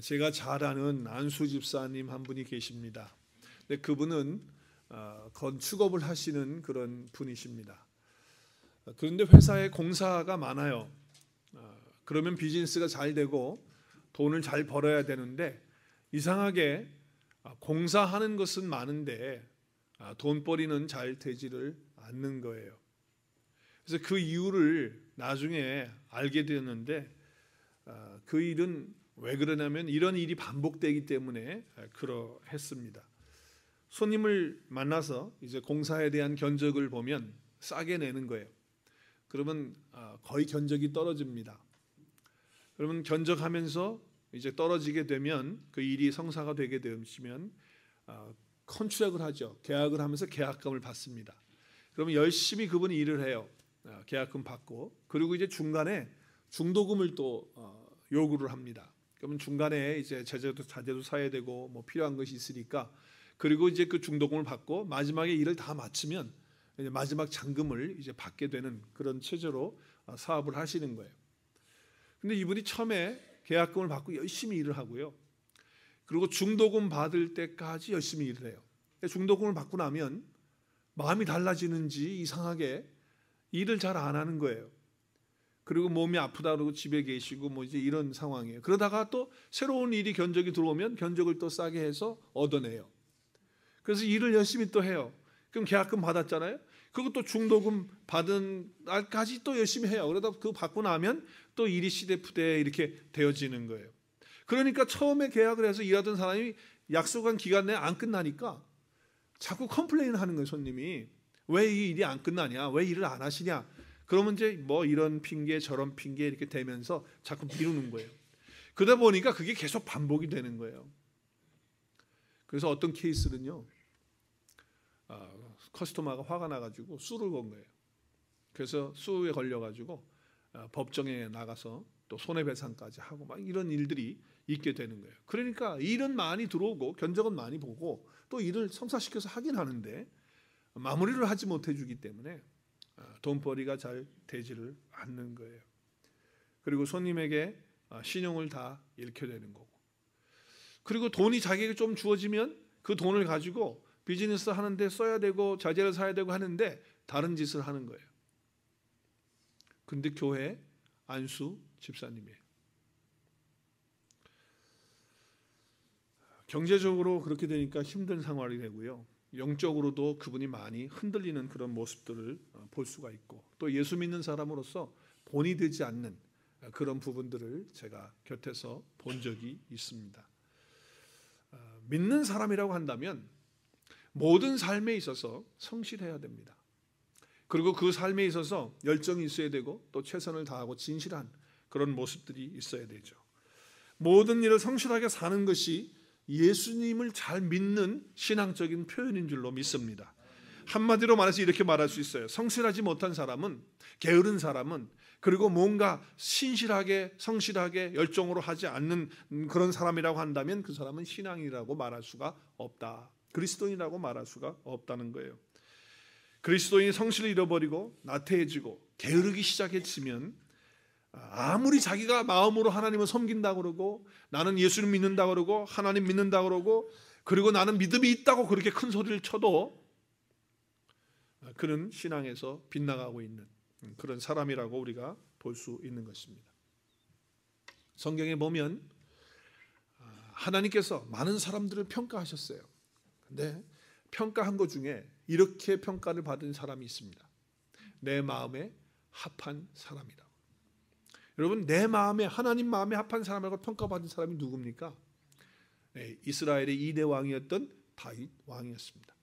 제가 잘 아는 안수 집사님 한 분이 계십니다. 근데 그분은 건축업을 하시는 그런 분이십니다. 그런데 회사에 공사가 많아요. 그러면 비즈니스가 잘 되고 돈을 잘 벌어야 되는데 이상하게 공사하는 것은 많은데 돈벌이는 잘 되지를 않는 거예요. 그래서 그 이유를 나중에 알게 되었는데 그 일은 왜 그러냐면 이런 일이 반복되기 때문에 그러했습니다. 손님을 만나서 이제 공사에 대한 견적을 보면 싸게 내는 거예요. 그러면 거의 견적이 떨어집니다. 그러면 견적하면서 이제 떨어지게 되면 그 일이 성사가 되게 되시면 컨트랙을 하죠. 계약을 하면서 계약금을 받습니다. 그러면 열심히 그분이 일을 해요. 계약금 받고 그리고 이제 중간에 중도금을 또 요구를 합니다. 그러면 중간에 이제 자재도 사야 되고 뭐 필요한 것이 있으니까 그리고 이제 그 중도금을 받고 마지막에 일을 다 마치면 이제 마지막 잔금을 이제 받게 되는 그런 체제로 사업을 하시는 거예요. 근데 이분이 처음에 계약금을 받고 열심히 일을 하고요. 그리고 중도금 받을 때까지 열심히 일을 해요. 중도금을 받고 나면 마음이 달라지는지 이상하게 일을 잘 안 하는 거예요. 그리고 몸이 아프다 그러고 집에 계시고 뭐 이제 이런 상황이에요. 그러다가 또 새로운 일이 견적이 들어오면 견적을 또 싸게 해서 얻어내요. 그래서 일을 열심히 또 해요. 그럼 계약금 받았잖아요. 그리고 또 중도금 받은 날까지 또 열심히 해요. 그러다 그거 받고 나면 또 일이 시대푸대 이렇게 되어지는 거예요. 그러니까 처음에 계약을 해서 일하던 사람이 약속한 기간 내에 안 끝나니까 자꾸 컴플레인을 하는 거예요. 손님이 왜 이 일이 안 끝나냐, 왜 일을 안 하시냐. 그러면 이제 뭐 이런 핑계 저런 핑계 이렇게 되면서 자꾸 미루는 거예요. 그러다 보니까 그게 계속 반복이 되는 거예요. 그래서 어떤 케이스는요, 커스터머가 화가 나가지고 수를 건 거예요. 그래서 수에 걸려가지고 법정에 나가서 또 손해배상까지 하고 막 이런 일들이 있게 되는 거예요. 그러니까 일은 많이 들어오고 견적은 많이 보고 또 일을 성사시켜서 하긴 하는데 마무리를 하지 못해 주기 때문에 돈벌이가 잘 되지를 않는 거예요. 그리고 손님에게 신용을 다 잃게 되는 거고, 그리고 돈이 자기에게 좀 주어지면 그 돈을 가지고 비즈니스 하는데 써야 되고 자재를 사야 되고 하는데 다른 짓을 하는 거예요. 근데 교회 안수 집사님이에요. 경제적으로 그렇게 되니까 힘든 생활이 되고요. 영적으로도 그분이 많이 흔들리는 그런 모습들을 볼 수가 있고, 또 예수 믿는 사람으로서 본이 되지 않는 그런 부분들을 제가 곁에서 본 적이 있습니다. 믿는 사람이라고 한다면 모든 삶에 있어서 성실해야 됩니다. 그리고 그 삶에 있어서 열정이 있어야 되고 또 최선을 다하고 진실한 그런 모습들이 있어야 되죠. 모든 일을 성실하게 사는 것이 예수님을 잘 믿는 신앙적인 표현인 줄로 믿습니다. 한마디로 말해서 이렇게 말할 수 있어요. 성실하지 못한 사람은, 게으른 사람은, 그리고 뭔가 신실하게 성실하게 열정으로 하지 않는 그런 사람이라고 한다면 그 사람은 신앙이라고 말할 수가 없다. 그리스도인이라고 말할 수가 없다는 거예요. 그리스도인이 성실을 잃어버리고 나태해지고 게으르기 시작했으면 아무리 자기가 마음으로 하나님을 섬긴다고 그러고 나는 예수를 믿는다고 그러고 하나님 믿는다고 그러고 그리고 나는 믿음이 있다고 그렇게 큰 소리를 쳐도 그는 신앙에서 빗나가고 있는 그런 사람이라고 우리가 볼 수 있는 것입니다. 성경에 보면 하나님께서 많은 사람들을 평가하셨어요. 근데 평가한 것 중에 이렇게 평가를 받은 사람이 있습니다. 내 마음에 합한 사람이다. 여러분, 내 마음에, 하나님 마음에 합한 사람이라고 평가받은 사람이 누굽니까? 이스라엘의 2대 왕이었던 다윗 왕이었습니다.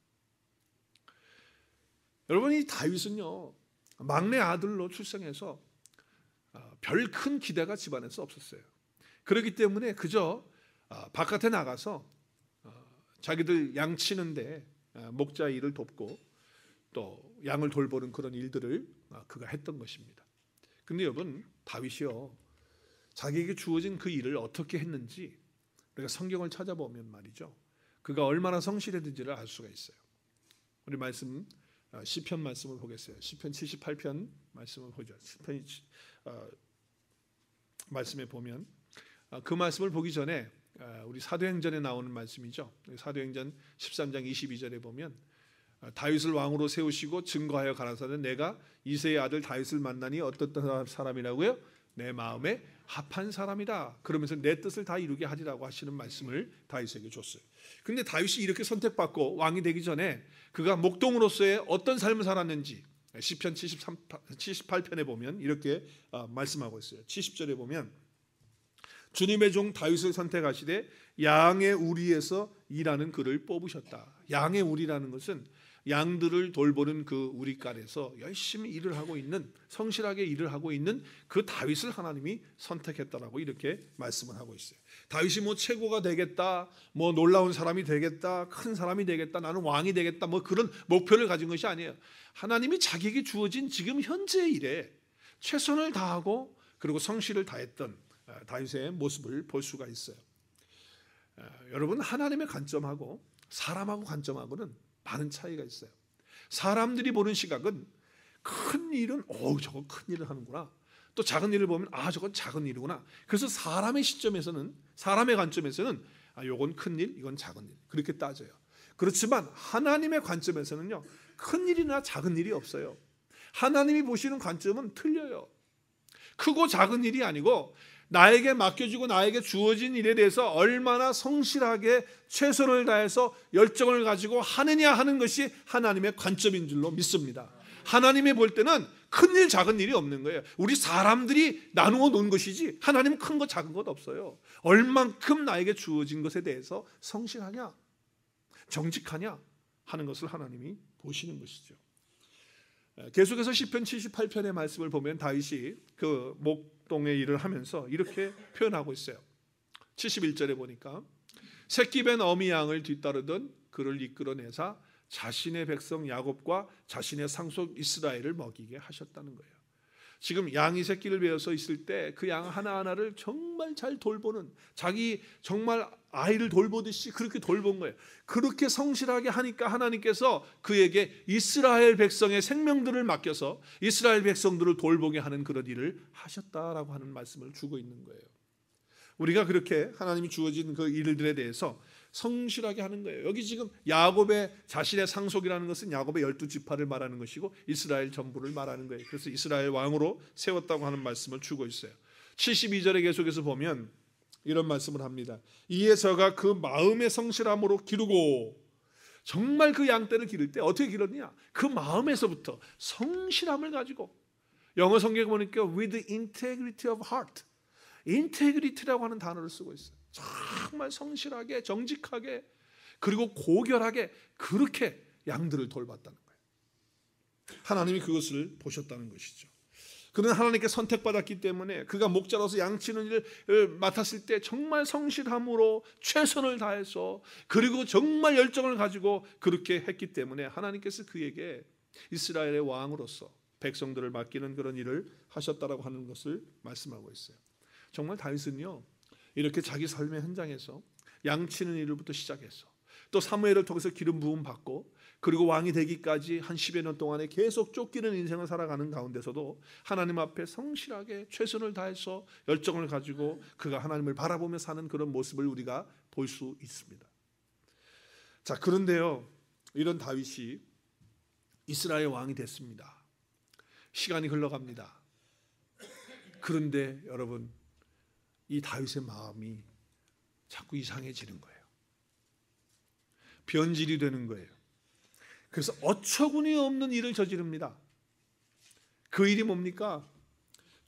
여러분, 이 다윗은요 막내 아들로 출생해서 별 큰 기대가 집안에서 없었어요. 그렇기 때문에 그저 바깥에 나가서 자기들 양 치는데 목자 일을 돕고 또 양을 돌보는 그런 일들을 그가 했던 것입니다. 근데 여러분, 다윗이요 자기에게 주어진 그 일을 어떻게 했는지 우리가 성경을 찾아보면 말이죠, 그가 얼마나 성실했는지를 알 수가 있어요. 우리 말씀 시편 말씀을 보겠어요. 시편 78편 말씀을 보죠. 시편 말씀에 보면 그 말씀을 보기 전에 우리 사도행전에 나오는 말씀이죠. 사도행전 13장 22절에 보면 다윗을 왕으로 세우시고 증거하여 가라사대 내가 이새의 아들 다윗을 만나니 어떤 사람이라고요? 내 마음에 합한 사람이다. 그러면서 내 뜻을 다 이루게 하리라고 하시는 말씀을 다윗에게 줬어요. 그런데 다윗이 이렇게 선택받고 왕이 되기 전에 그가 목동으로서의 어떤 삶을 살았는지 시편 78편에 보면 이렇게 말씀하고 있어요. 70절에 보면 주님의 종 다윗을 선택하시되 양의 우리에서 일하는 그를 뽑으셨다. 양의 우리라는 것은 양들을 돌보는 그 우리깔에서 열심히 일을 하고 있는, 성실하게 일을 하고 있는 그 다윗을 하나님이 선택했다라고 이렇게 말씀을 하고 있어요. 다윗이 뭐 최고가 되겠다, 뭐 놀라운 사람이 되겠다, 큰 사람이 되겠다, 나는 왕이 되겠다, 뭐 그런 목표를 가진 것이 아니에요. 하나님이 자기에게 주어진 지금 현재의 일에 최선을 다하고 그리고 성실을 다했던 다윗의 모습을 볼 수가 있어요. 여러분, 하나님의 관점하고 사람하고 관점하고는 많은 차이가 있어요. 사람들이 보는 시각은 큰 일은 저거 큰 일을 하는구나. 또 작은 일을 보면 저건 작은 일이구나. 그래서 사람의 시점에서는, 사람의 관점에서는 요건 큰 일, 이건 작은 일, 그렇게 따져요. 그렇지만 하나님의 관점에서는요, 큰 일이나 작은 일이 없어요. 하나님이 보시는 관점은 틀려요. 크고 작은 일이 아니고 나에게 맡겨지고 나에게 주어진 일에 대해서 얼마나 성실하게 최선을 다해서 열정을 가지고 하느냐 하는 것이 하나님의 관점인 줄로 믿습니다. 하나님이 볼 때는 큰 일 작은 일이 없는 거예요. 우리 사람들이 나누어 놓은 것이지 하나님은 큰 것 작은 것 없어요. 얼만큼 나에게 주어진 것에 대해서 성실하냐, 정직하냐 하는 것을 하나님이 보시는 것이죠. 계속해서 시편 78편의 말씀을 보면 다윗이 그 목동의 일을 하면서 이렇게 표현하고 있어요. 71절에 보니까 새끼 뵌 어미 양을 뒤따르던 그를 이끌어내사 자신의 백성 야곱과 자신의 상속 이스라엘을 먹이게 하셨다는 거예요. 지금 양이 새끼를 베어서 있을 때 그 양 하나하나를 정말 잘 돌보는, 자기 정말 아이를 돌보듯이 그렇게 돌본 거예요. 그렇게 성실하게 하니까 하나님께서 그에게 이스라엘 백성의 생명들을 맡겨서 이스라엘 백성들을 돌보게 하는 그런 일을 하셨다라고 하는 말씀을 주고 있는 거예요. 우리가 그렇게 하나님이 주어진 그 일들에 대해서 성실하게 하는 거예요. 여기 지금 야곱의 자신의 상속이라는 것은 야곱의 12지파를 말하는 것이고 이스라엘 전부를 말하는 거예요. 그래서 이스라엘 왕으로 세웠다고 하는 말씀을 주고 있어요. 72절에 계속해서 보면 이런 말씀을 합니다. 이에 저가 그 마음의 성실함으로 기르고, 정말 그 양떼를 기를 때 어떻게 기르느냐? 그 마음에서부터 성실함을 가지고, 영어 성경에 보니까 with integrity of heart, integrity라고 하는 단어를 쓰고 있어요. 정말 성실하게, 정직하게, 그리고 고결하게 그렇게 양들을 돌봤다는 거예요. 하나님이 그것을 보셨다는 것이죠. 그는 하나님께 선택받았기 때문에 그가 목자로서 양치는 일을 맡았을 때 정말 성실함으로 최선을 다해서, 그리고 정말 열정을 가지고 그렇게 했기 때문에 하나님께서 그에게 이스라엘의 왕으로서 백성들을 맡기는 그런 일을 하셨다라고 하는 것을 말씀하고 있어요. 정말 다윗은요, 이렇게 자기 삶의 현장에서 양치는 일부터 시작해서 또 사무엘을 통해서 기름 부음 받고, 그리고 왕이 되기까지 한 10여 년 동안에 계속 쫓기는 인생을 살아가는 가운데서도 하나님 앞에 성실하게 최선을 다해서 열정을 가지고 그가 하나님을 바라보며 사는 그런 모습을 우리가 볼 수 있습니다. 자, 그런데요, 이런 다윗이 이스라엘 왕이 됐습니다. 시간이 흘러갑니다. 그런데 여러분, 이 다윗의 마음이 자꾸 이상해지는 거예요. 변질이 되는 거예요. 그래서 어처구니 없는 일을 저지릅니다. 그 일이 뭡니까?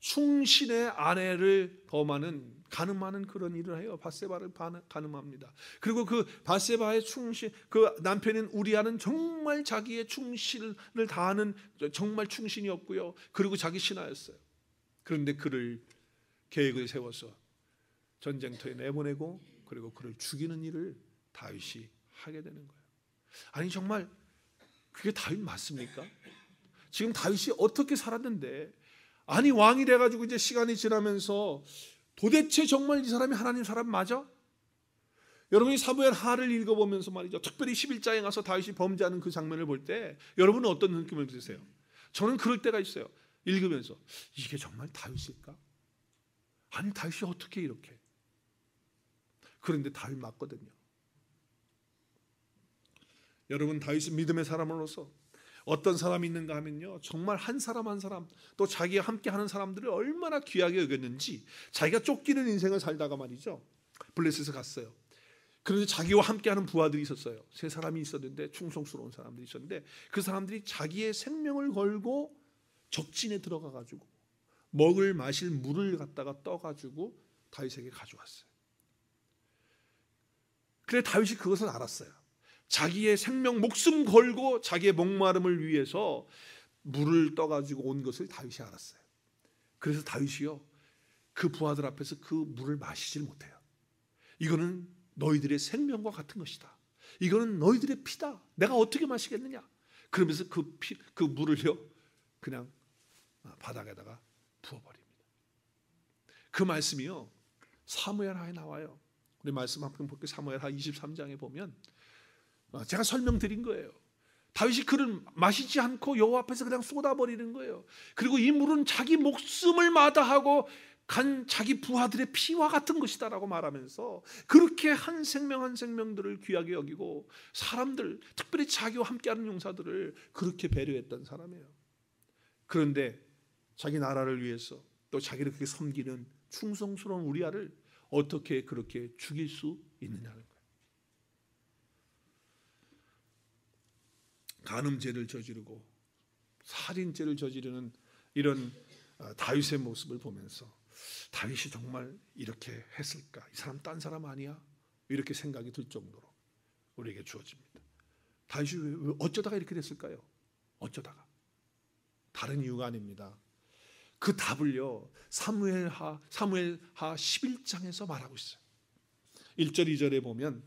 충신의 아내를 범하는, 간음하는 그런 일을 해요. 밧세바를 간음합니다. 그리고 그 밧세바의 충신, 그 남편인 우리아는 정말 자기의 충신을 다하는 정말 충신이었고요. 그리고 자기 신하였어요. 그런데 그를 계획을 세워서 전쟁터에 내보내고, 그리고 그를 죽이는 일을 다윗이 하게 되는 거예요. 아니, 정말 그게 다윗 맞습니까? 지금 다윗이 어떻게 살았는데, 아니 왕이 돼가지고 이제 시간이 지나면서 도대체 정말 이 사람이 하나님 사람 맞아? 여러분이 사무엘 하를 읽어보면서 말이죠, 특별히 11장에 가서 다윗이 범죄하는 그 장면을 볼 때 여러분은 어떤 느낌을 드세요? 저는 그럴 때가 있어요. 읽으면서 이게 정말 다윗일까? 아니 다윗이 어떻게 이렇게 그런데 다윗 맞거든요. 여러분, 다윗은 믿음의 사람으로서 어떤 사람이 있는가 하면요, 정말 한 사람 한 사람, 또 자기와 함께 하는 사람들을 얼마나 귀하게 여겼는지, 자기가 쫓기는 인생을 살다가 말이죠, 블레셋에 갔어요. 그런데 자기와 함께하는 부하들이 있었어요. 세 사람이 있었는데, 충성스러운 사람들이 있었는데, 그 사람들이 자기의 생명을 걸고 적진에 들어가 가지고 먹을 마실 물을 갖다가 떠 가지고 다윗에게 가져왔어요. 그래 다윗이 그것을 알았어요. 자기의 생명 목숨 걸고 자기의 목마름을 위해서 물을 떠 가지고 온 것을 다윗이 알았어요. 그래서 다윗이요, 그 부하들 앞에서 그 물을 마시질 못해요. 이거는 너희들의 생명과 같은 것이다. 이거는 너희들의 피다. 내가 어떻게 마시겠느냐. 그러면서 그 물을요, 그냥 바닥에다가 부어버립니다. 그 말씀이요, 사무엘하에 나와요. 우리 말씀 한번 볼게요. 사무엘하 23장에 보면 제가 설명드린 거예요. 다윗이 그를 마시지 않고 여호와 앞에서 그냥 쏟아버리는 거예요. 그리고 이 물은 자기 목숨을 마다하고 간 자기 부하들의 피와 같은 것이다라고 말하면서 그렇게 한 생명 한 생명들을 귀하게 여기고 사람들, 특별히 자기와 함께하는 용사들을 그렇게 배려했던 사람이에요. 그런데 자기 나라를 위해서 또 자기를 그렇게 섬기는 충성스러운 우리아를 어떻게 그렇게 죽일 수 있느냐는 거예요. 간음죄를 저지르고 살인죄를 저지르는 이런 다윗의 모습을 보면서 다윗이 정말 이렇게 했을까? 이 사람 딴 사람 아니야? 이렇게 생각이 들 정도로 우리에게 주어집니다. 다윗이 왜 어쩌다가 이렇게 됐을까요? 어쩌다가. 다른 이유가 아닙니다. 그 답을요, 사무엘하 11장에서 말하고 있어요. 1절 2절에 보면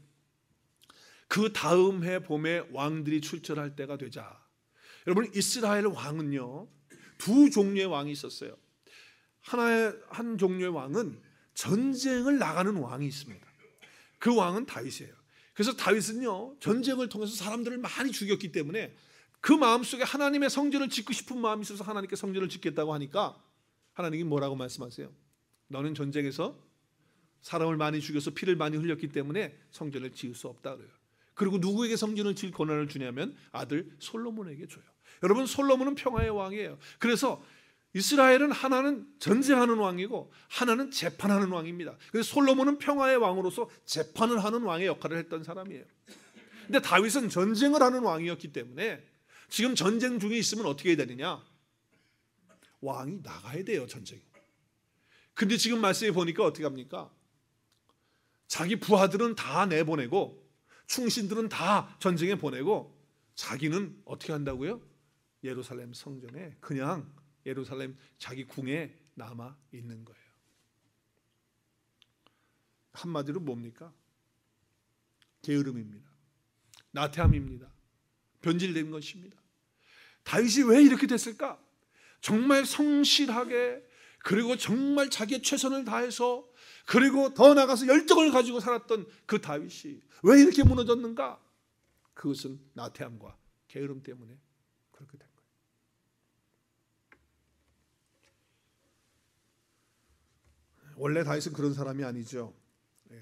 그 다음 해 봄에 왕들이 출전할 때가 되자. 여러분, 이스라엘 왕은요, 두 종류의 왕이 있었어요. 한 종류의 왕은 전쟁을 나가는 왕이 있습니다. 그 왕은 다윗이에요. 그래서 다윗은요, 전쟁을 통해서 사람들을 많이 죽였기 때문에 그 마음속에 하나님의 성전을 짓고 싶은 마음이 있어서 하나님께 성전을 짓겠다고 하니까 하나님이 뭐라고 말씀하세요? 너는 전쟁에서 사람을 많이 죽여서 피를 많이 흘렸기 때문에 성전을 지을 수 없다 그래요. 그리고 누구에게 성전을 지을 권한을 주냐면 아들 솔로몬에게 줘요. 여러분, 솔로몬은 평화의 왕이에요. 그래서 이스라엘은 하나는 전쟁하는 왕이고 하나는 재판하는 왕입니다. 그래서 솔로몬은 평화의 왕으로서 재판을 하는 왕의 역할을 했던 사람이에요. 근데 다윗은 전쟁을 하는 왕이었기 때문에 지금 전쟁 중에 있으면 어떻게 해야 되느냐? 왕이 나가야 돼요, 전쟁에. 근데 지금 말씀해 보니까 어떻게 합니까? 자기 부하들은 다 내보내고 충신들은 다 전쟁에 보내고 자기는 어떻게 한다고요? 예루살렘 성전에 그냥 예루살렘 자기 궁에 남아 있는 거예요. 한마디로 뭡니까? 게으름입니다. 나태함입니다. 변질된 것입니다. 다윗이 왜 이렇게 됐을까? 정말 성실하게, 그리고 정말 자기의 최선을 다해서, 그리고 더 나아가서 열정을 가지고 살았던 그 다윗이 왜 이렇게 무너졌는가? 그것은 나태함과 게으름 때문에 그렇게 된 거예요. 원래 다윗은 그런 사람이 아니죠.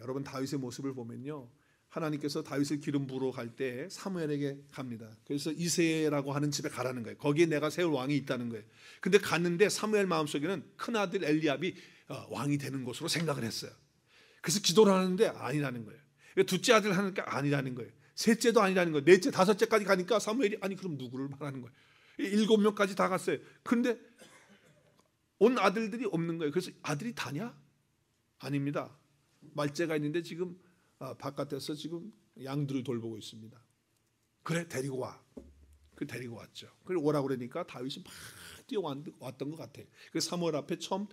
여러분, 다윗의 모습을 보면요, 하나님께서 다윗을 기름 부으러 갈 때 사무엘에게 갑니다. 그래서 이새라고 하는 집에 가라는 거예요. 거기에 내가 세울 왕이 있다는 거예요. 근데 갔는데 사무엘 마음속에는 큰아들 엘리압이 왕이 되는 것으로 생각을 했어요. 그래서 기도를 하는데 아니라는 거예요. 둘째 아들 하니까 아니라는 거예요. 셋째도 아니라는 거예요. 넷째, 다섯째까지 가니까 사무엘이 아니 그럼 누구를 말하는 거예요. 7명까지 다 갔어요. 근데 온 아들들이 없는 거예요. 그래서 아들이 다냐? 아닙니다. 말째가 있는데 지금 바깥에서 지금 양들을 돌보고 있습니다. 그래, 데리고 와. 그 데리고 왔죠. 그리고 오라고 그러니까 다윗이 막 뛰어왔던 것 같아요. 그래서 사무엘 앞에 처음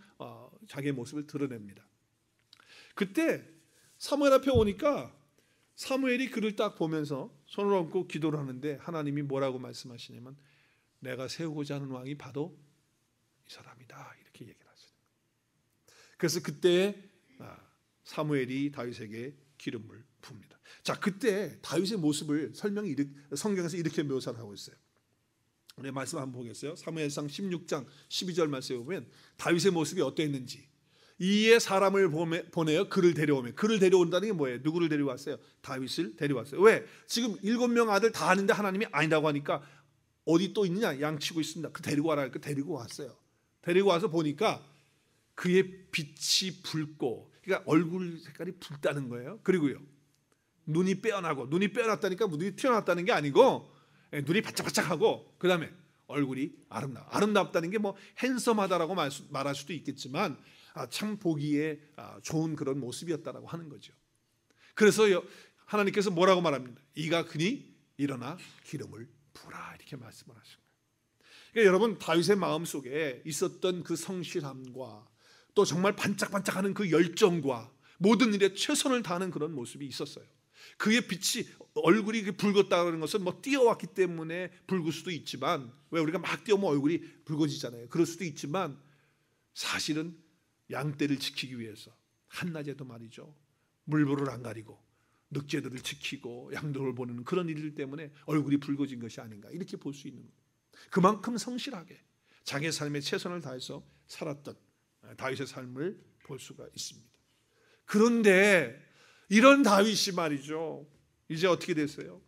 자기의 모습을 드러냅니다. 그때 사무엘 앞에 오니까 사무엘이 그를 딱 보면서 손을 얹고 기도를 하는데 하나님이 뭐라고 말씀하시냐면 내가 세우고자 하는 왕이 바로 이 사람이다, 이렇게 얘기를 하시는 거예요. 그래서 그때 사무엘이 다윗에게 기름을 붓니다. 자, 그때 다윗의 모습을 성경에서 이렇게 묘사를 하고 있어요. 우리 말씀 한번 보겠어요. 사무엘상 16장 12절 말씀에 보면 다윗의 모습이 어떠했는지. 이에 사람을 보내어 그를 데려오며, 그를 데려온다는 게 뭐예요? 누구를 데려왔어요? 다윗을 데려왔어요. 왜? 지금 7명 아들 다 하는데 하나님이 아니라고 하니까 어디 또 있느냐? 양치고 있습니다. 그 데리고 와라 하니까 데리고 왔어요. 데리고 와서 보니까 그의 빛이 붉고, 그러니까 얼굴 색깔이 붉다는 거예요. 그리고요, 눈이 빼어나고, 눈이 빼어났다니까 눈이 튀어나왔다는 게 아니고 눈이 바짝바짝하고, 그 다음에 얼굴이 아름답다는 게 뭐 핸섬하다라고 말할 수도 있겠지만 참 보기에 좋은 그런 모습이었다라고 하는 거죠. 그래서 하나님께서 뭐라고 말합니다. 이가 그니 일어나 기름을 부으라, 이렇게 말씀을 하신 거예요. 그러니까 여러분, 다윗의 마음속에 있었던 그 성실함과 또 정말 반짝반짝하는 그 열정과 모든 일에 최선을 다하는 그런 모습이 있었어요. 그의 빛이, 얼굴이 붉었다는 것은 뭐 뛰어왔기 때문에 붉을 수도 있지만, 왜 우리가 막 뛰어오면 얼굴이 붉어지잖아요. 그럴 수도 있지만 사실은 양떼를 지키기 위해서 한낮에도 말이죠, 물불을 안 가리고 늑대들을 지키고 양들을 보는 그런 일들 때문에 얼굴이 붉어진 것이 아닌가, 이렇게 볼 수 있는 거예요. 그만큼 성실하게 자기의 삶에 최선을 다해서 살았던 다윗의 삶을 볼 수가 있습니다. 그런데 이런 다윗이 말이죠, 이제 어떻게 됐어요?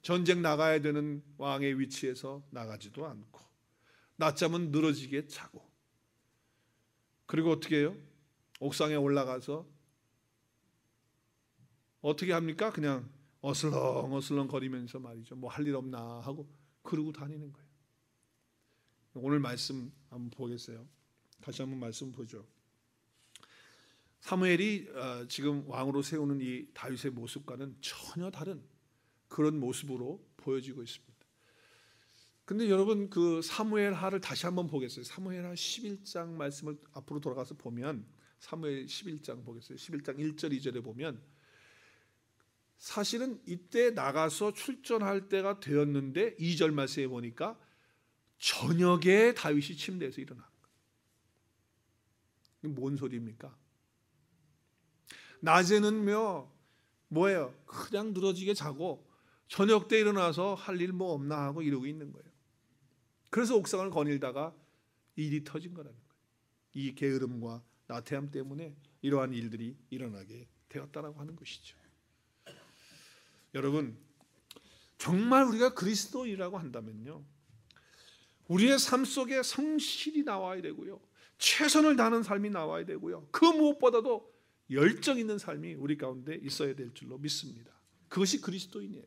전쟁 나가야 되는 왕의 위치에서 나가지도 않고 낮잠은 늘어지게 자고, 그리고 어떻게 해요? 옥상에 올라가서 어떻게 합니까? 그냥 어슬렁어슬렁 거리면서 말이죠, 뭐 할 일 없나 하고 그러고 다니는 거예요. 오늘 말씀 한번 보겠어요. 다시 한번 말씀 보죠. 사무엘이 지금 왕으로 세우는 이 다윗의 모습과는 전혀 다른 그런 모습으로 보여지고 있습니다. 근데 여러분, 그 사무엘하를 다시 한번 보겠어요. 사무엘하 11장 말씀을 앞으로 돌아가서 보면, 사무엘 11장 보겠어요. 11장 1절 2절에 보면 사실은 이때 나가서 출전할 때가 되었는데 2절 말씀에 보니까 저녁에 다윗이 침대에서 일어난 거예요. 이게 뭔 소리입니까? 낮에는 뭐예요? 그냥 늘어지게 자고 저녁 때 일어나서 할 일 뭐 없나 하고 이러고 있는 거예요. 그래서 옥상을 거닐다가 일이 터진 거라는 거예요. 이 게으름과 나태함 때문에 이러한 일들이 일어나게 되었다라고 하는 것이죠. 여러분, 정말 우리가 그리스도인이라고 한다면요, 우리의 삶 속에 성실이 나와야 되고요, 최선을 다하는 삶이 나와야 되고요, 그 무엇보다도 열정 있는 삶이 우리 가운데 있어야 될 줄로 믿습니다. 그것이 그리스도인이에요.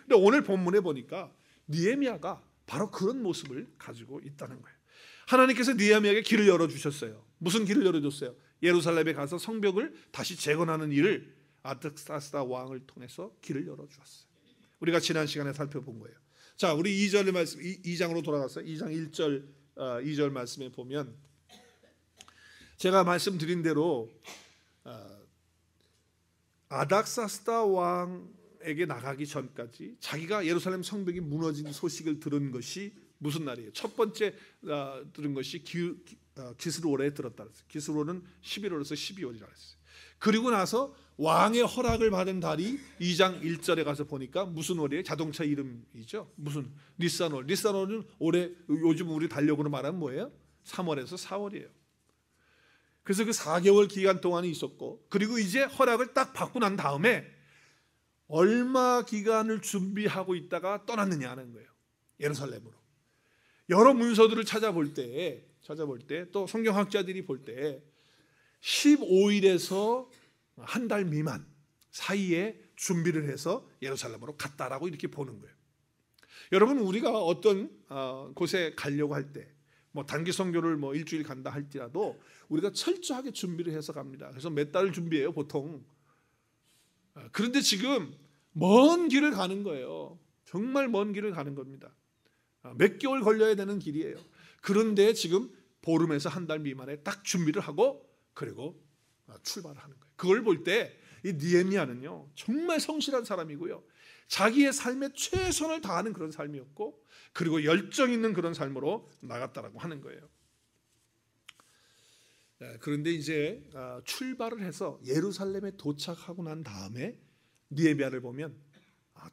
근데 오늘 본문에 보니까 느헤미야가 바로 그런 모습을 가지고 있다는 거예요. 하나님께서 느헤미야에게 길을 열어주셨어요. 무슨 길을 열어줬어요? 예루살렘에 가서 성벽을 다시 재건하는 일을 아닥사스다 왕을 통해서 길을 열어주었어요. 우리가 지난 시간에 살펴본 거예요. 자, 우리 2절의 말씀, 2장으로 돌아가서 2장 1절 2절 말씀에 보면, 제가 말씀드린 대로 아닥사스다 왕에게 나가기 전까지 자기가 예루살렘 성벽이 무너진 소식을 들은 것이 무슨 날이에요? 첫 번째 들은 것이 기스로월에 들었다 그랬어요. 기스로월은 11월에서 12월이라 그랬어요. 그리고 나서 왕의 허락을 받은 달이 2장 1절에 가서 보니까 무슨 월이에요? 자동차 이름이죠. 무슨 니산월. 니산월은 올해 요즘 우리 달력으로 말하면 뭐예요? 3월에서 4월이에요. 그래서 그 4개월 기간 동안이 있었고, 그리고 이제 허락을 딱 받고 난 다음에 얼마 기간을 준비하고 있다가 떠났느냐 하는 거예요. 예루살렘으로. 여러 문서들을 찾아볼 때 또 성경학자들이 볼 때 15일에서 한 달 미만 사이에 준비를 해서 예루살렘으로 갔다라고 이렇게 보는 거예요. 여러분, 우리가 어떤 곳에 가려고 할 때, 뭐 단기 선교를 뭐 일주일 간다 할지라도 우리가 철저하게 준비를 해서 갑니다. 그래서 몇 달을 준비해요, 보통. 그런데 지금 먼 길을 가는 거예요. 정말 먼 길을 가는 겁니다. 몇 개월 걸려야 되는 길이에요. 그런데 지금 보름에서 한 달 미만에 딱 준비를 하고 그리고 출발을 하는 거예요. 그걸 볼 때 이 느헤미야는요, 정말 성실한 사람이고요, 자기의 삶에 최선을 다하는 그런 삶이었고, 그리고 열정 있는 그런 삶으로 나갔다라고 하는 거예요. 그런데 이제 출발을 해서 예루살렘에 도착하고 난 다음에 느헤미야를 보면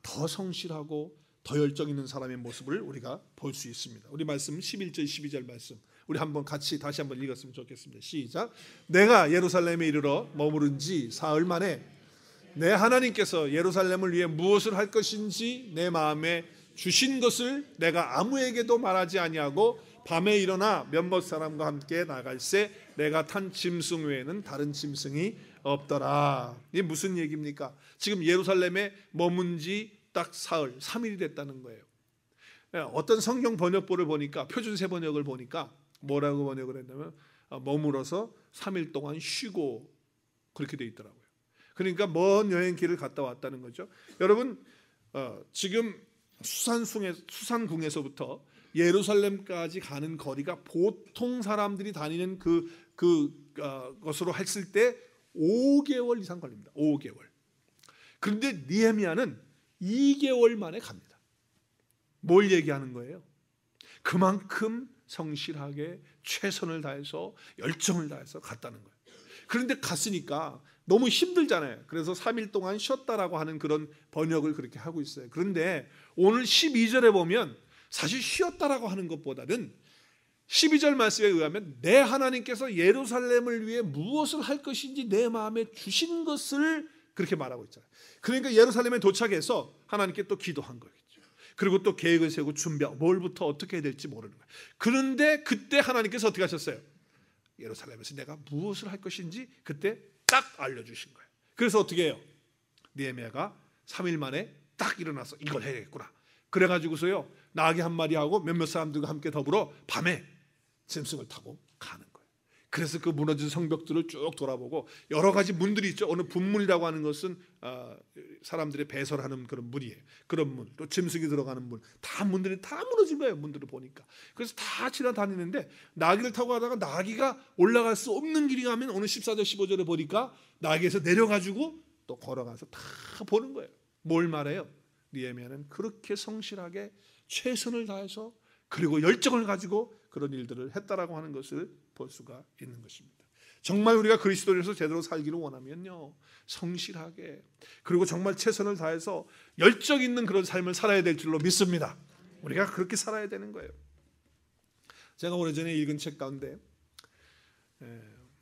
더 성실하고 더 열정 있는 사람의 모습을 우리가 볼 수 있습니다. 우리 말씀 11절 12절 말씀 우리 한번 같이 다시 한번 읽었으면 좋겠습니다. 시작. 내가 예루살렘에 이르러 머무른 지 사흘 만에 내 하나님께서 예루살렘을 위해 무엇을 할 것인지 내 마음에 주신 것을 내가 아무에게도 말하지 아니하고 밤에 일어나 몇몇 사람과 함께 나갈새 내가 탄 짐승 외에는 다른 짐승이 없더라. 이게 무슨 얘기입니까? 지금 예루살렘에 머문 지 딱 사흘, 3일이 됐다는 거예요. 어떤 성경 번역본을 보니까, 표준세 번역을 보니까 뭐라고 번역을 했냐면 머물어서 3일 동안 쉬고, 그렇게 돼 있더라고요. 그러니까 먼 여행길을 갔다 왔다는 거죠. 여러분, 지금 수산궁에서부터 예루살렘까지 가는 거리가 보통 사람들이 다니는 것으로 했을 때 5개월 이상 걸립니다. 5개월. 그런데 느헤미야는 2개월 만에 갑니다. 뭘 얘기하는 거예요? 그만큼 성실하게 최선을 다해서 열정을 다해서 갔다는 거예요. 그런데 갔으니까 너무 힘들잖아요. 그래서 3일 동안 쉬었다라고 하는 그런 번역을 그렇게 하고 있어요. 그런데 오늘 12절에 보면 사실 쉬었다라고 하는 것보다는 12절 말씀에 의하면 내 하나님께서 예루살렘을 위해 무엇을 할 것인지 내 마음에 주신 것을 그렇게 말하고 있잖아요. 그러니까 예루살렘에 도착해서 하나님께 또 기도한 거겠죠. 그리고 또 계획을 세우고 준비하고 뭘부터 어떻게 해야 될지 모르는 거예요. 그런데 그때 하나님께서 어떻게 하셨어요? 예루살렘에서 내가 무엇을 할 것인지 그때 딱 알려주신 거예요. 그래서 어떻게 해요? 느헤미야가 3일 만에 딱 일어나서 이걸 해야겠구나. 그래가지고서요 나귀 한 마리하고 몇몇 사람들과 함께 더불어 밤에 짐승을 타고 가는 거예요. 그래서 그 무너진 성벽들을 쭉 돌아보고 여러 가지 문들이 있죠. 어느 분문이라고 하는 것은 사람들의 배설하는 그런 문이에요. 그런 문, 또 짐승이 들어가는 문, 다 문들이 다 무너진 거예요. 문들을 보니까. 그래서 다 지나다니는데 나귀를 타고 가다가 나귀가 올라갈 수 없는 길이 가면 오늘 14절 15절에 보니까 나귀에서 내려가지고 또 걸어가서 다 보는 거예요. 뭘 말해요? 느헤미야는 그렇게 성실하게 최선을 다해서 그리고 열정을 가지고 그런 일들을 했다라고 하는 것을 볼 수가 있는 것입니다. 정말 우리가 그리스도인에서 제대로 살기를 원하면요 성실하게 그리고 정말 최선을 다해서 열정 있는 그런 삶을 살아야 될 줄로 믿습니다. 우리가 그렇게 살아야 되는 거예요. 제가 오래전에 읽은 책 가운데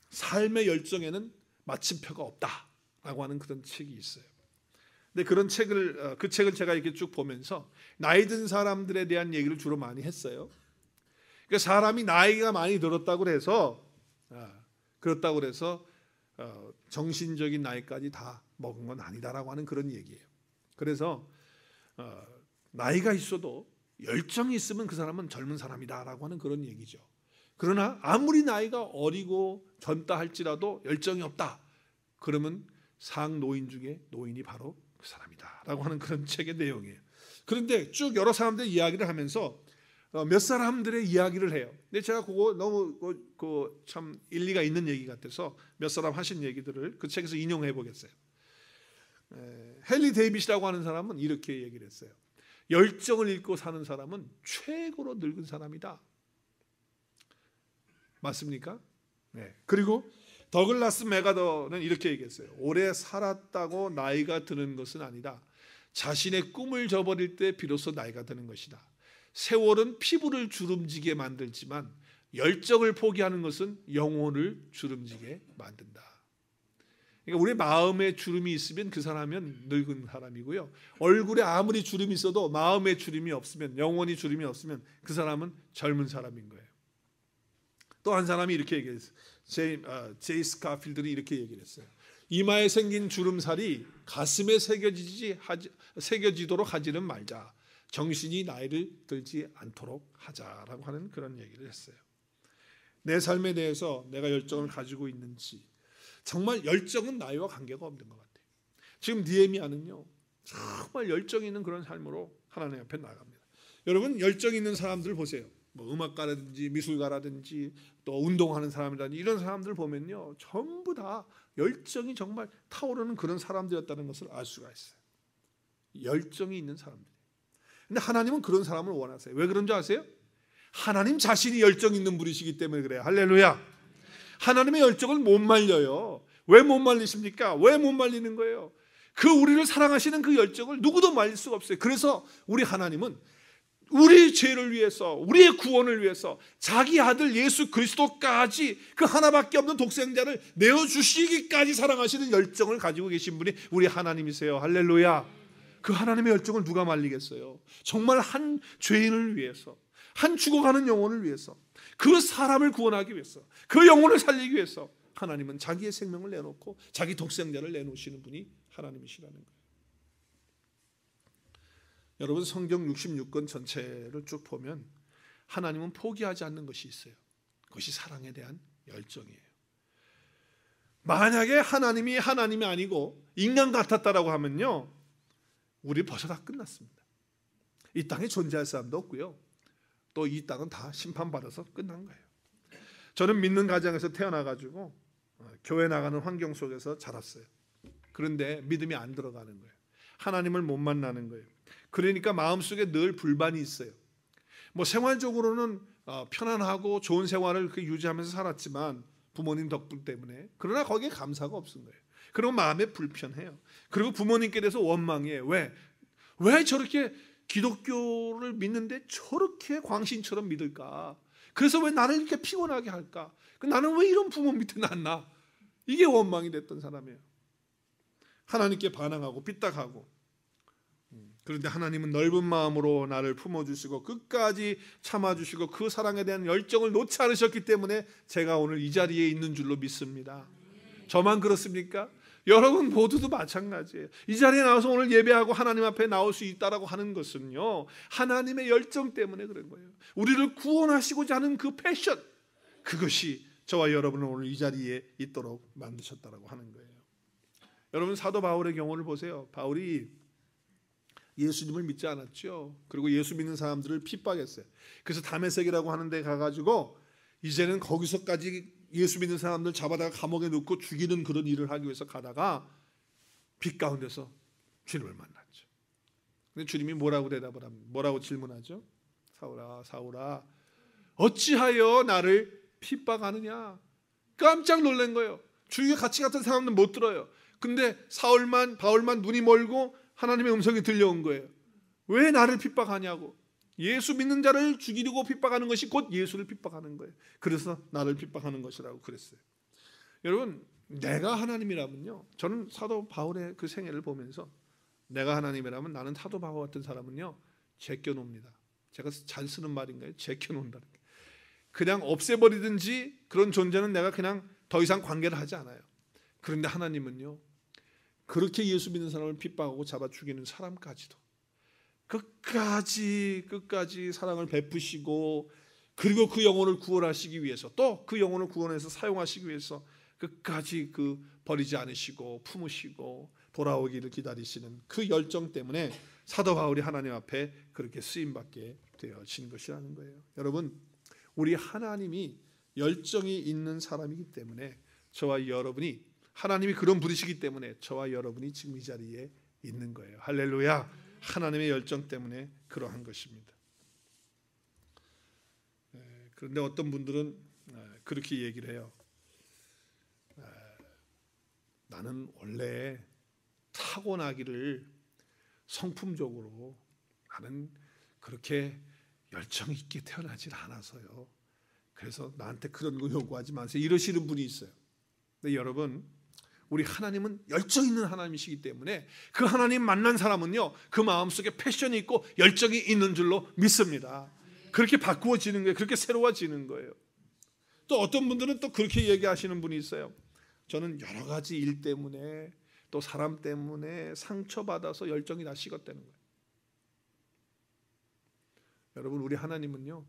삶의 열정에는 마침표가 없다라고 하는 그런 책이 있어요. 근데 그 책을 제가 이렇게 쭉 보면서 나이 든 사람들에 대한 얘기를 주로 많이 했어요. 그러니까 사람이 나이가 많이 들었다고 해서 그렇다고 해서 정신적인 나이까지 다 먹은 건 아니다라고 하는 그런 얘기예요. 그래서 나이가 있어도 열정이 있으면 그 사람은 젊은 사람이다라고 하는 그런 얘기죠. 그러나 아무리 나이가 어리고 젊다 할지라도 열정이 없다. 그러면 상노인 중에 노인이 바로 그 사람이다라고 하는 그런 책의 내용이에요. 그런데 쭉 여러 사람들의 이야기를 하면서 몇 사람들의 이야기를 해요. 근데 제가 그거 너무 참 일리가 있는 얘기 같아서 몇 사람 하신 얘기들을 그 책에서 인용해 보겠어요. 헨리 데이빗이라고 하는 사람은 이렇게 얘기를 했어요. 열정을 잃고 사는 사람은 최고로 늙은 사람이다. 맞습니까? 네. 그리고 더글라스 맥아더는 이렇게 얘기했어요. 오래 살았다고 나이가 드는 것은 아니다. 자신의 꿈을 저버릴 때 비로소 나이가 드는 것이다. 세월은 피부를 주름지게 만들지만 열정을 포기하는 것은 영혼을 주름지게 만든다. 그러니까 우리 마음에 주름이 있으면 그 사람은 늙은 사람이고요. 얼굴에 아무리 주름이 있어도 마음에 주름이 없으면, 영혼이 주름이 없으면 그 사람은 젊은 사람인 거예요. 또 한 사람이 이렇게 얘기했어요. 제이 스카필드는 이렇게 얘기를 했어요. 이마에 생긴 주름살이 가슴에 새겨지도록 하지는 말자. 정신이 나이를 들지 않도록 하자라고 하는 그런 얘기를 했어요. 내 삶에 대해서 내가 열정을 가지고 있는지, 정말 열정은 나이와 관계가 없는 것 같아요. 지금 느헤미야는요 정말 열정 있는 그런 삶으로 하나님 앞에 나갑니다. 여러분 열정 있는 사람들 보세요. 뭐 음악가라든지 미술가라든지 또 운동하는 사람이라든지 이런 사람들 보면요 전부 다 열정이 정말 타오르는 그런 사람들이었다는 것을 알 수가 있어요. 열정이 있는 사람들. 근데 하나님은 그런 사람을 원하세요. 왜 그런 줄 아세요? 하나님 자신이 열정 있는 분이시기 때문에 그래요. 할렐루야. 하나님의 열정을 못 말려요. 왜 못 말리십니까? 왜 못 말리는 거예요? 그 우리를 사랑하시는 그 열정을 누구도 말릴 수가 없어요. 그래서 우리 하나님은 우리 죄를 위해서, 우리의 구원을 위해서 자기 아들 예수 그리스도까지 그 하나밖에 없는 독생자를 내어주시기까지 사랑하시는 열정을 가지고 계신 분이 우리 하나님이세요. 할렐루야. 그 하나님의 열정을 누가 말리겠어요? 정말 한 죄인을 위해서, 한 죽어가는 영혼을 위해서, 그 사람을 구원하기 위해서, 그 영혼을 살리기 위해서 하나님은 자기의 생명을 내놓고 자기 독생자를 내놓으시는 분이 하나님이시라는 거예요. 여러분, 성경 66권 전체를 쭉 보면 하나님은 포기하지 않는 것이 있어요. 그것이 사랑에 대한 열정이에요. 만약에 하나님이 아니고 인간 같았다라고 하면요, 우리 벌써 다 끝났습니다. 이 땅에 존재할 사람도 없고요, 또 이 땅은 다 심판받아서 끝난 거예요. 저는 믿는 가정에서 태어나가지고 교회 나가는 환경 속에서 자랐어요. 그런데 믿음이 안 들어가는 거예요. 하나님을 못 만나는 거예요. 그러니까 마음속에 늘 불만이 있어요. 뭐 생활적으로는 편안하고 좋은 생활을 유지하면서 살았지만 부모님 덕분 때문에, 그러나 거기에 감사가 없은 거예요. 그리고 마음에 불편해요. 그리고 부모님께 대해서 원망이에요. 왜 저렇게 기독교를 믿는데 저렇게 광신처럼 믿을까? 그래서 왜 나를 이렇게 피곤하게 할까? 나는 왜 이런 부모 밑에 났나? 이게 원망이 됐던 사람이에요. 하나님께 반항하고 삐딱하고. 그런데 하나님은 넓은 마음으로 나를 품어주시고 끝까지 참아주시고 그 사랑에 대한 열정을 놓지 않으셨기 때문에 제가 오늘 이 자리에 있는 줄로 믿습니다. 저만 그렇습니까? 여러분 모두도 마찬가지예요. 이 자리에 나와서 오늘 예배하고 하나님 앞에 나올 수 있다라고 하는 것은요, 하나님의 열정 때문에 그런 거예요. 우리를 구원하시고자 하는 그 패션, 그것이 저와 여러분을 오늘 이 자리에 있도록 만드셨다라고 하는 거예요. 여러분, 사도 바울의 경우를 보세요. 바울이 예수님을 믿지 않았죠. 그리고 예수 믿는 사람들을 핍박했어요. 그래서 다메섹이라고 하는 데 가가지고 이제는 거기서까지 예수 믿는 사람들 잡아다가 감옥에 넣고 죽이는 그런 일을 하기 위해서 가다가 빛 가운데서 주님을 만났죠. 근데 주님이 뭐라고 대답을 합니다. 뭐라고 질문하죠? 사울아, 사울아, 어찌하여 나를 핍박하느냐? 깜짝 놀란 거예요. 주위에 같이 갔던 사람들은 못 들어요. 근데 바울만 눈이 멀고 하나님의 음성이 들려온 거예요. 왜 나를 핍박하냐고. 예수 믿는 자를 죽이려고 핍박하는 것이 곧 예수를 핍박하는 거예요. 그래서 나를 핍박하는 것이라고 그랬어요. 여러분, 내가 하나님이라면요, 저는 사도 바울의 그 생애를 보면서 내가 하나님이라면 나는 사도 바울 같은 사람은요 제껴놓습니다. 제가 잘 쓰는 말인가요? 제껴놓는다는 게. 그냥 없애버리든지 그런 존재는 내가 그냥 더 이상 관계를 하지 않아요. 그런데 하나님은요, 그렇게 예수 믿는 사람을 핍박하고 잡아 죽이는 사람까지도 끝까지 사랑을 베푸시고, 그리고 그 영혼을 구원하시기 위해서, 또 그 영혼을 구원해서 사용하시기 위해서 끝까지 버리지 않으시고 품으시고 돌아오기를 기다리시는 그 열정 때문에 사도 바울이 하나님 앞에 그렇게 쓰임받게 되어진 것이라는 거예요. 여러분, 우리 하나님이 열정이 있는 사람이기 때문에 저와 여러분이, 하나님이 그런 분이시기 때문에 저와 여러분이 지금 이 자리에 있는 거예요. 할렐루야. 하나님의 열정 때문에 그러한 것입니다. 그런데 어떤 분들은 그렇게 얘기를 해요. 나는 원래 타고나기를 성품적으로 나는 그렇게 열정 있게 태어나질 않아서요. 그래서 나한테 그런 거 요구하지 마세요. 이러시는 분이 있어요. 근데 여러분, 우리 하나님은 열정 있는 하나님이시기 때문에 그 하나님 만난 사람은요, 그 마음속에 패션이 있고 열정이 있는 줄로 믿습니다. 그렇게 바꾸어지는 거예요. 그렇게 새로워지는 거예요. 또 어떤 분들은 또 그렇게 얘기하시는 분이 있어요. 저는 여러 가지 일 때문에 또 사람 때문에 상처받아서 열정이 다 식었다는 거예요. 여러분, 우리 하나님은요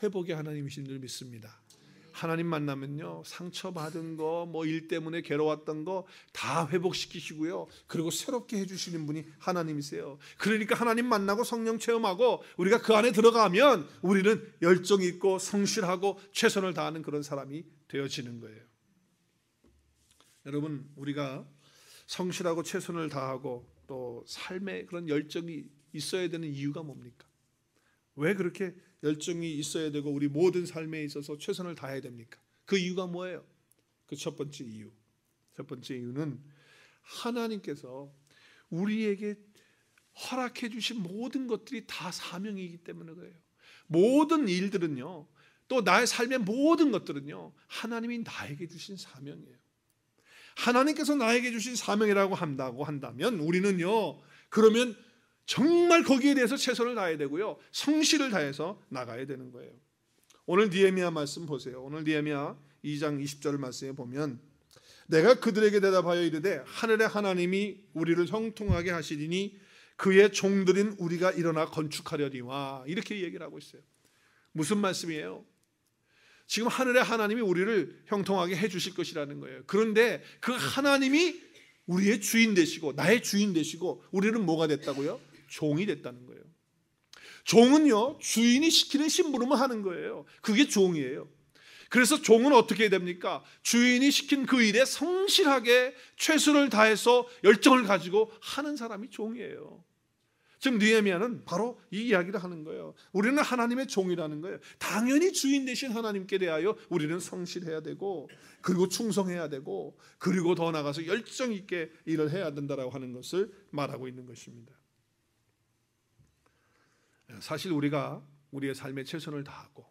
회복의 하나님이신 줄 믿습니다. 하나님 만나면요 상처받은 거, 일 때문에 괴로웠던 거 다 회복시키시고요, 그리고 새롭게 해주시는 분이 하나님이세요. 그러니까 하나님 만나고 성령 체험하고 우리가 그 안에 들어가면 우리는 열정 있고 성실하고 최선을 다하는 그런 사람이 되어지는 거예요. 여러분, 우리가 성실하고 최선을 다하고 또 삶에 그런 열정이 있어야 되는 이유가 뭡니까? 왜 그렇게 열정이 있어야 되고 우리 모든 삶에 있어서 최선을 다해야 됩니까? 그 이유가 뭐예요? 그 첫 번째 이유는 하나님께서 우리에게 허락해 주신 모든 것들이 다 사명이기 때문에 그래요. 모든 일들은요, 또 나의 삶의 모든 것들은요, 하나님이 나에게 주신 사명이에요. 하나님께서 나에게 주신 사명이라고 한다면 우리는요, 그러면 정말 거기에 대해서 최선을 다해야 되고요, 성실을 다해서 나가야 되는 거예요. 오늘 느헤미야 말씀 보세요. 오늘 느헤미야 2장 20절 말씀에 보면, 내가 그들에게 대답하여 이르되 하늘의 하나님이 우리를 형통하게 하시리니 그의 종들인 우리가 일어나 건축하려니와, 이렇게 얘기를 하고 있어요. 무슨 말씀이에요? 지금 하늘의 하나님이 우리를 형통하게 해주실 것이라는 거예요. 그런데 그 하나님이 우리의 주인 되시고 나의 주인 되시고 우리는 뭐가 됐다고요? 종이 됐다는 거예요. 종은요, 주인이 시키는 심부름을 하는 거예요. 그게 종이에요. 그래서 종은 어떻게 해야 됩니까? 주인이 시킨 그 일에 성실하게 최선을 다해서 열정을 가지고 하는 사람이 종이에요. 지금 느헤미야는 바로 이 이야기를 하는 거예요. 우리는 하나님의 종이라는 거예요. 당연히 주인 되신 하나님께 대하여 우리는 성실해야 되고, 그리고 충성해야 되고, 그리고 더 나아가서 열정 있게 일을 해야 된다라고 하는 것을 말하고 있는 것입니다. 사실 우리가 우리의 삶에 최선을 다하고,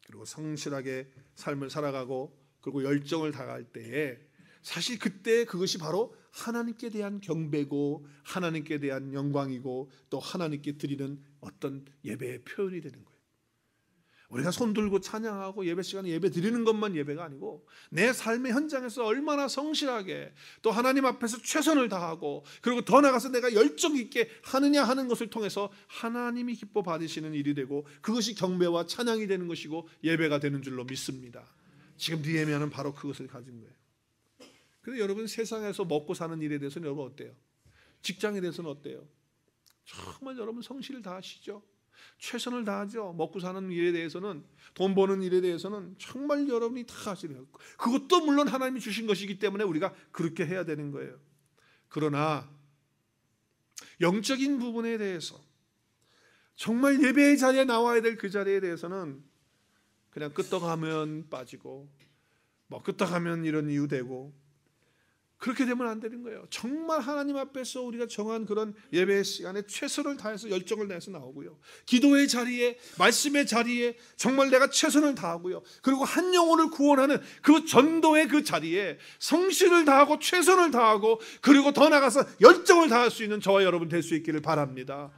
그리고 성실하게 삶을 살아가고, 그리고 열정을 다할 때에 사실 그때 그것이 바로 하나님께 대한 경배고, 하나님께 대한 영광이고, 또 하나님께 드리는 어떤 예배의 표현이 되는 거예요. 우리가 손 들고 찬양하고 예배 시간에 예배 드리는 것만 예배가 아니고, 내 삶의 현장에서 얼마나 성실하게 또 하나님 앞에서 최선을 다하고, 그리고 더 나아가서 내가 열정 있게 하느냐 하는 것을 통해서 하나님이 기뻐 받으시는 일이 되고, 그것이 경배와 찬양이 되는 것이고 예배가 되는 줄로 믿습니다. 지금 느헤미야는 바로 그것을 가진 거예요. 그런데 여러분, 세상에서 먹고 사는 일에 대해서는 여러분 어때요? 직장에 대해서는 어때요? 정말 여러분 성실을 다하시죠? 최선을 다하죠. 먹고 사는 일에 대해서는, 돈 버는 일에 대해서는 정말 여러분이 다 하시는, 그것도 물론 하나님이 주신 것이기 때문에 우리가 그렇게 해야 되는 거예요. 그러나 영적인 부분에 대해서, 정말 예배의 자리에 나와야 될 그 자리에 대해서는 그냥 끄떡하면 빠지고, 뭐 끄떡하면 이런 이유 되고, 그렇게 되면 안 되는 거예요. 정말 하나님 앞에서 우리가 정한 그런 예배의 시간에 최선을 다해서 열정을 다해서 나오고요, 기도의 자리에, 말씀의 자리에 정말 내가 최선을 다하고요, 그리고 한 영혼을 구원하는 그 전도의 그 자리에 성실을 다하고 최선을 다하고, 그리고 더 나아가서 열정을 다할 수 있는 저와 여러분 될 수 있기를 바랍니다.